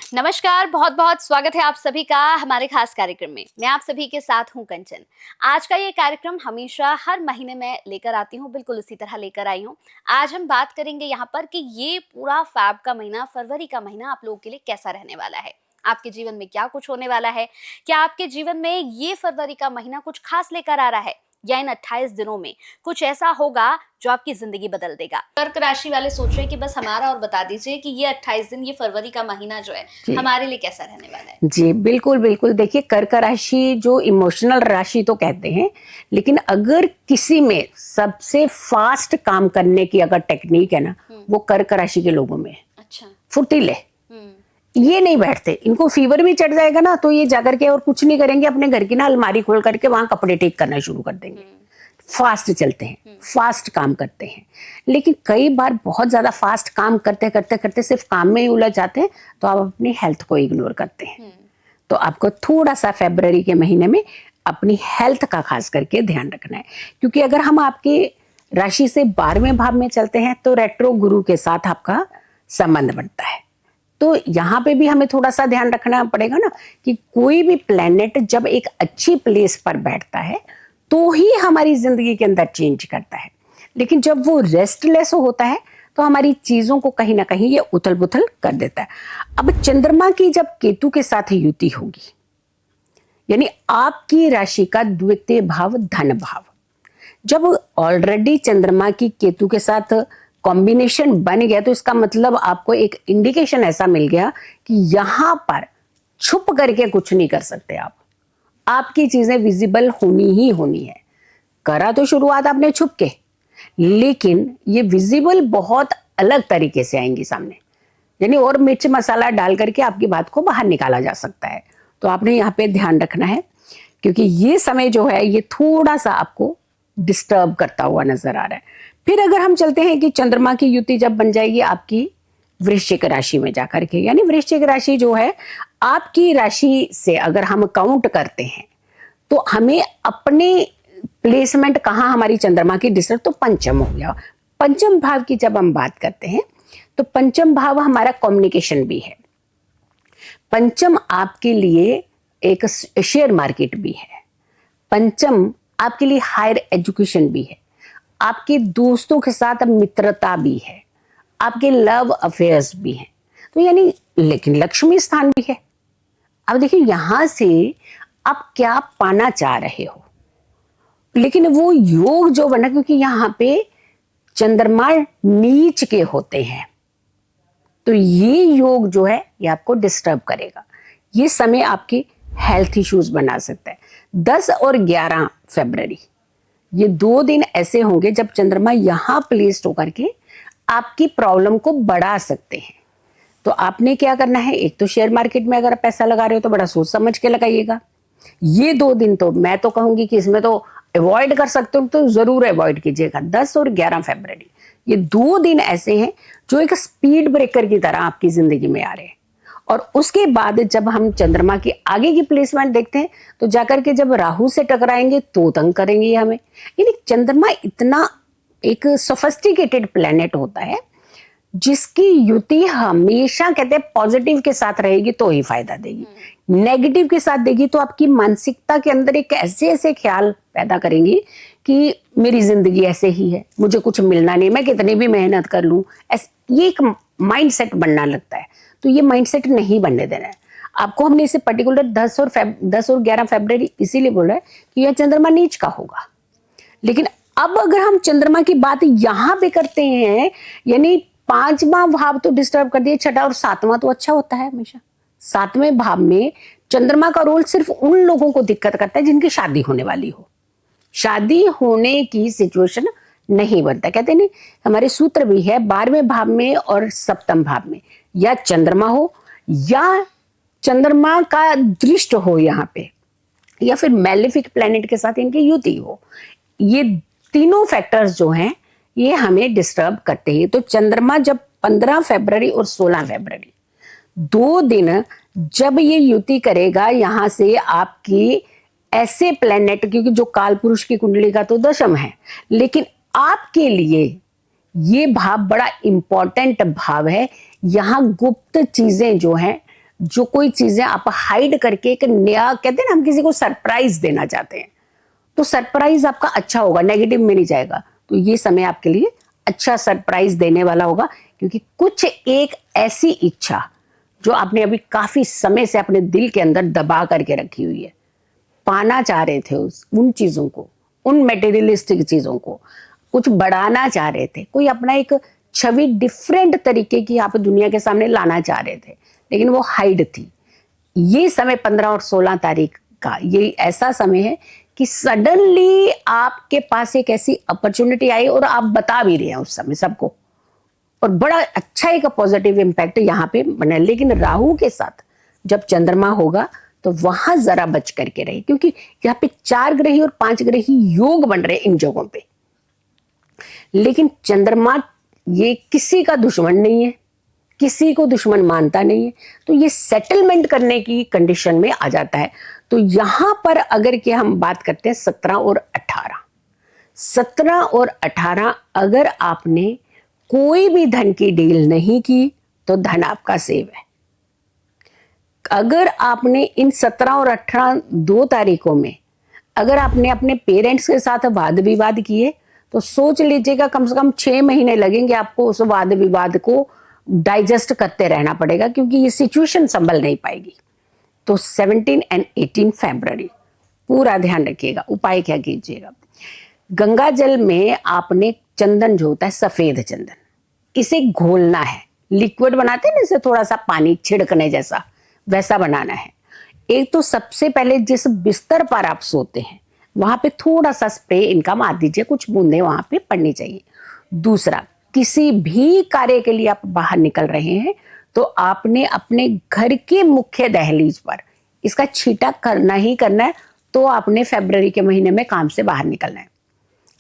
नमस्कार, बहुत बहुत स्वागत है आप सभी का हमारे खास कार्यक्रम में। मैं आप सभी के साथ हूं कंचन। आज का ये कार्यक्रम हमेशा हर महीने में लेकर आती हूं, बिल्कुल उसी तरह लेकर आई हूं। आज हम बात करेंगे यहाँ पर कि ये पूरा फैब का महीना, फरवरी का महीना आप लोगों के लिए कैसा रहने वाला है। आपके जीवन में क्या कुछ होने वाला है, क्या आपके जीवन में ये फरवरी का महीना कुछ खास लेकर आ रहा है, या इन 28 दिनों में कुछ ऐसा होगा जो आपकी जिंदगी बदल देगा। कर्क राशि वाले सोच रहे हैं कि बस हमारा और बता दीजिए कि ये 28 दिन, ये फरवरी का महीना जो है हमारे लिए कैसा रहने वाला है। जी बिल्कुल बिल्कुल। देखिए, कर्क राशि जो इमोशनल राशि तो कहते हैं, लेकिन अगर किसी में सबसे फास्ट काम करने की अगर टेक्निक है ना, वो कर्क राशि के लोगों में है। अच्छा। फुर्तीले, ये नहीं बैठते। इनको फीवर भी चढ़ जाएगा ना तो ये जाकर के और कुछ नहीं करेंगे, अपने घर की ना अलमारी खोल करके वहां कपड़े ठीक करना शुरू कर देंगे। फास्ट चलते हैं, फास्ट काम करते हैं। लेकिन कई बार बहुत ज्यादा फास्ट काम करते करते करते सिर्फ काम में ही उलझ जाते हैं, तो आप अपनी हेल्थ को इग्नोर करते हैं। तो आपको थोड़ा सा फरवरी के महीने में अपनी हेल्थ का खास करके ध्यान रखना है, क्योंकि अगर हम आपकी राशि से 12वें भाव में चलते हैं तो रेट्रो गुरु के साथ आपका संबंध बनता है। तो यहाँ पे भी हमें थोड़ा सा ध्यान रखना पड़ेगा ना कि कोई भी प्लेनेट जब एक अच्छी प्लेस पर बैठता है तो ही हमारी जिंदगी के अंदर चेंज करता है, लेकिन जब वो रेस्टलेस होता है तो हमारी चीजों को कहीं ना कहीं ये उथल पुथल कर देता है। अब चंद्रमा की जब केतु के साथ युति होगी, यानी आपकी राशि का द्वितीय भाव धन भाव, जब ऑलरेडी चंद्रमा की केतु के साथ कॉम्बिनेशन बन गया तो इसका मतलब आपको एक इंडिकेशन ऐसा मिल गया कि यहां पर छुप करके कुछ नहीं कर सकते आप। आपकी चीजें विजिबल होनी ही होनी है। करा तो शुरुआत आपने छुप के, लेकिन ये विजिबल बहुत अलग तरीके से आएंगी सामने, यानी और मिर्च मसाला डाल करके आपकी बात को बाहर निकाला जा सकता है। तो आपने यहाँ पे ध्यान रखना है, क्योंकि ये समय जो है ये थोड़ा सा आपको डिस्टर्ब करता हुआ नजर आ रहा है। फिर अगर हम चलते हैं कि चंद्रमा की युति जब बन जाएगी आपकी वृश्चिक राशि में जाकर के, यानी वृश्चिक राशि जो है आपकी राशि से अगर हम काउंट करते हैं तो हमें अपने प्लेसमेंट कहाँ हमारी चंद्रमा की डिस्टर्ब, तो पंचम हो गया। पंचम भाव की जब हम बात करते हैं तो पंचम भाव हमारा कम्युनिकेशन भी है। पंचम आपके लिए एक शेयर मार्केट भी है। पंचम आपके लिए हायर एजुकेशन भी है। आपके दोस्तों के साथ मित्रता भी है, आपके लव अफेयर्स भी हैं। तो यानी लेकिन लक्ष्मी स्थान भी है। अब देखिए, यहां से आप क्या पाना चाह रहे हो, लेकिन वो योग जो बना, क्योंकि यहां पे चंद्रमा नीच के होते हैं, तो ये योग जो है ये आपको डिस्टर्ब करेगा। ये समय आपकी हेल्थ इश्यूज बना सकता है। 10 और 11 फरवरी ये 2 दिन ऐसे होंगे जब चंद्रमा यहां प्लेस्ड होकर के आपकी प्रॉब्लम को बढ़ा सकते हैं। तो आपने क्या करना है, एक तो शेयर मार्केट में अगर आप पैसा लगा रहे हो तो बड़ा सोच समझ के लगाइएगा। ये 2 दिन तो मैं तो कहूंगी कि इसमें तो अवॉइड कर सकते हो तो जरूर अवॉइड कीजिएगा। 10 और 11 फरवरी ये 2 दिन ऐसे हैं जो एक स्पीड ब्रेकर की तरह आपकी जिंदगी में आ रहे हैं। और उसके बाद जब हम चंद्रमा की आगे की प्लेसमेंट देखते हैं तो जाकर के जब राहु से टकराएंगे तो तंग करेंगे हमें। यानी चंद्रमा इतना एक सोफिस्टिकेटेड प्लेनेट होता है जिसकी युति हमेशा कहते हैं पॉजिटिव के साथ रहेगी तो ही फायदा देगी। नेगेटिव के साथ देगी तो आपकी मानसिकता के अंदर एक ऐसे ऐसे ख्याल पैदा करेंगी कि मेरी जिंदगी ऐसे ही है, मुझे कुछ मिलना नहीं, मैं कितनी भी मेहनत कर लूं, ये एक माइंडसेट बनना लगता है। तो ये माइंडसेट नहीं बनने देना है आपको। हमने इसे पर्टिकुलर 10 और 11 फरवरी इसीलिए बोला है कि यह चंद्रमा नीच का होगा। लेकिन अब अगर हम चंद्रमा की बात यहां पे करते हैं, यानी 5वां भाव तो डिस्टर्ब कर दिए, 6वां और 7वां तो अच्छा होता है हमेशा। 7वें भाव में चंद्रमा का रोल सिर्फ उन लोगों को दिक्कत करता है जिनकी शादी होने वाली हो। शादी होने की सिचुएशन नहीं बनता। कहते नहीं, हमारे सूत्र भी है 12वें भाव में और 7वें भाव में या चंद्रमा हो या चंद्रमा का दृष्ट हो यहाँ पे, या फिर मैलेफिक प्लैनेट के साथ इनकी युति हो। ये तीनों फैक्टर्स जो हैं ये हमें डिस्टर्ब करते हैं। तो चंद्रमा जब 15 फरवरी और 16 फरवरी 2 दिन जब ये युति करेगा यहां से आपकी ऐसे प्लैनेट, क्योंकि जो काल पुरुष की कुंडली का तो दशम है, लेकिन आपके लिए ये भाव बड़ा इंपॉर्टेंट भाव है। यहाँ गुप्त चीजें जो हैं जो कोई चीजें आप हाइड करके एक नया, कहते हैं ना हम किसी को सरप्राइज देना चाहते हैं, तो सरप्राइज आपका अच्छा होगा, नेगेटिव में नहीं जाएगा। तो ये समय आपके लिए अच्छा सरप्राइज देने वाला होगा, क्योंकि कुछ एक ऐसी इच्छा जो आपने अभी काफी समय से अपने दिल के अंदर दबा करके रखी हुई है, पाना चाह रहे थे उन चीजों को, उन मेटेरियलिस्टिक चीजों को, कुछ बढ़ाना चाह रहे थे, कोई अपना एक छवि डिफरेंट तरीके की आप दुनिया के सामने लाना चाह रहे थे, लेकिन वो हाइड थी। ये समय 15 और 16 तारीख का ये ऐसा समय है कि सडनली आपके पास एक ऐसी अपॉर्चुनिटी आई और आप बता भी रहे हैं उस समय सबको, और बड़ा अच्छा एक पॉजिटिव इम्पैक्ट यहाँ पे बना। लेकिन राहु के साथ जब चंद्रमा होगा तो वहां जरा बच करके रहे, क्योंकि यहाँ पे 4 ग्रही और 5 ग्रही योग बन रहे इन जगहों पे। लेकिन चंद्रमा ये किसी का दुश्मन नहीं है, किसी को दुश्मन मानता नहीं है, तो ये सेटलमेंट करने की कंडीशन में आ जाता है। तो यहां पर अगर के हम बात करते हैं 17 और 18, अगर आपने कोई भी धन की डील नहीं की तो धन आपका सेव है। अगर आपने इन 17 और 18 2 तारीखों में अगर आपने अपने पेरेंट्स के साथ वाद विवाद किए तो सोच लीजिएगा कम से कम 6 महीने लगेंगे आपको उस वाद विवाद को डाइजेस्ट करते रहना पड़ेगा, क्योंकि ये सिचुएशन संभल नहीं पाएगी। तो 17 और 18 फरवरी पूरा ध्यान रखिएगा। उपाय क्या कीजिएगा, गंगा जल में आपने चंदन जो होता है सफेद चंदन, इसे घोलना है, लिक्विड बनाते हैं ना, इसे थोड़ा सा पानी छिड़कने जैसा वैसा बनाना है। एक तो सबसे पहले जिस बिस्तर पर आप सोते हैं वहां पे थोड़ा सा स्प्रे इनका मार दीजिए, कुछ बूंदे वहां पे पड़नी चाहिए। दूसरा, किसी भी कार्य के लिए आप बाहर निकल रहे हैं तो आपने अपने घर के मुख्य दहलीज पर इसका छींटा करना ही करना है। तो आपने फरवरी के महीने में काम से बाहर निकलना है।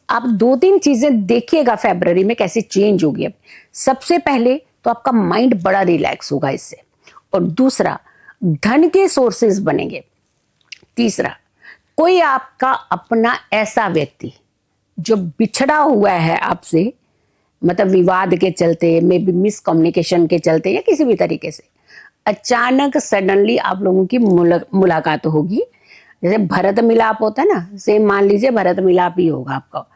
आप 2-3 चीजें देखिएगा फरवरी में कैसे चेंज होगी। अब सबसे पहले तो आपका माइंड बड़ा रिलैक्स होगा इससे, और दूसरा धन के सोर्सेज बनेंगे। तीसरा, कोई आपका अपना ऐसा व्यक्ति जो बिछड़ा हुआ है आपसे, मतलब विवाद के चलते, मे बी मिसकम्युनिकेशन के चलते या किसी भी तरीके से, अचानक सडनली आप लोगों की मुलाकात होगी। जैसे भरत मिलाप होता है ना, सेम मान लीजिए भरत मिलाप ही होगा आपका।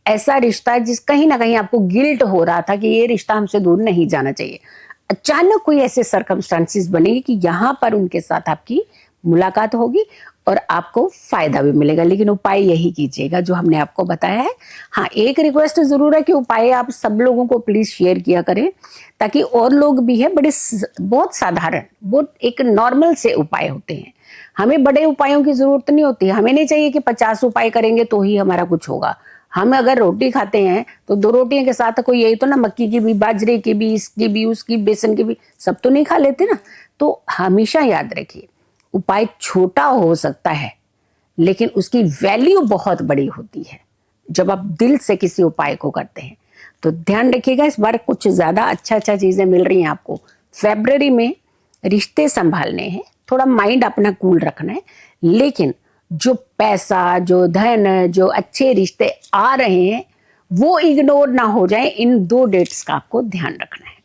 ऐसा रिश्ता जिस कहीं ना कहीं आपको गिल्ट हो रहा था कि ये रिश्ता हमसे दूर नहीं जाना चाहिए, अचानक कोई ऐसे सर्कमस्टांसिस बनेगी कि यहाँ पर उनके साथ आपकी मुलाकात होगी और आपको फायदा भी मिलेगा। लेकिन उपाय यही कीजिएगा जो हमने आपको बताया है। हाँ, एक रिक्वेस्ट जरूर है कि उपाय आप सब लोगों को प्लीज शेयर किया करें, ताकि और लोग भी है। बहुत साधारण, बहुत एक नॉर्मल से उपाय होते हैं, हमें बड़े उपायों की जरूरत नहीं होती। हमें नहीं चाहिए कि 50 उपाय करेंगे तो ही हमारा कुछ होगा। हम अगर रोटी खाते हैं तो 2 रोटियों के साथ कोई यही तो ना, मक्की की भी, बाजरे की भी, इसकी भी, उसकी, बेसन की भी, सब तो नहीं खा लेते ना। तो हमेशा याद रखिए, उपाय छोटा हो सकता है लेकिन उसकी वैल्यू बहुत बड़ी होती है जब आप दिल से किसी उपाय को करते हैं। तो ध्यान रखिएगा, इस बार कुछ ज्यादा अच्छा चीजें मिल रही हैं आपको। फरवरी में रिश्ते संभालने हैं, थोड़ा माइंड अपना कूल रखना है, लेकिन जो पैसा, जो धन, जो अच्छे रिश्ते आ रहे हैं वो इग्नोर ना हो जाए। इन 2 डेट्स का आपको ध्यान रखना है।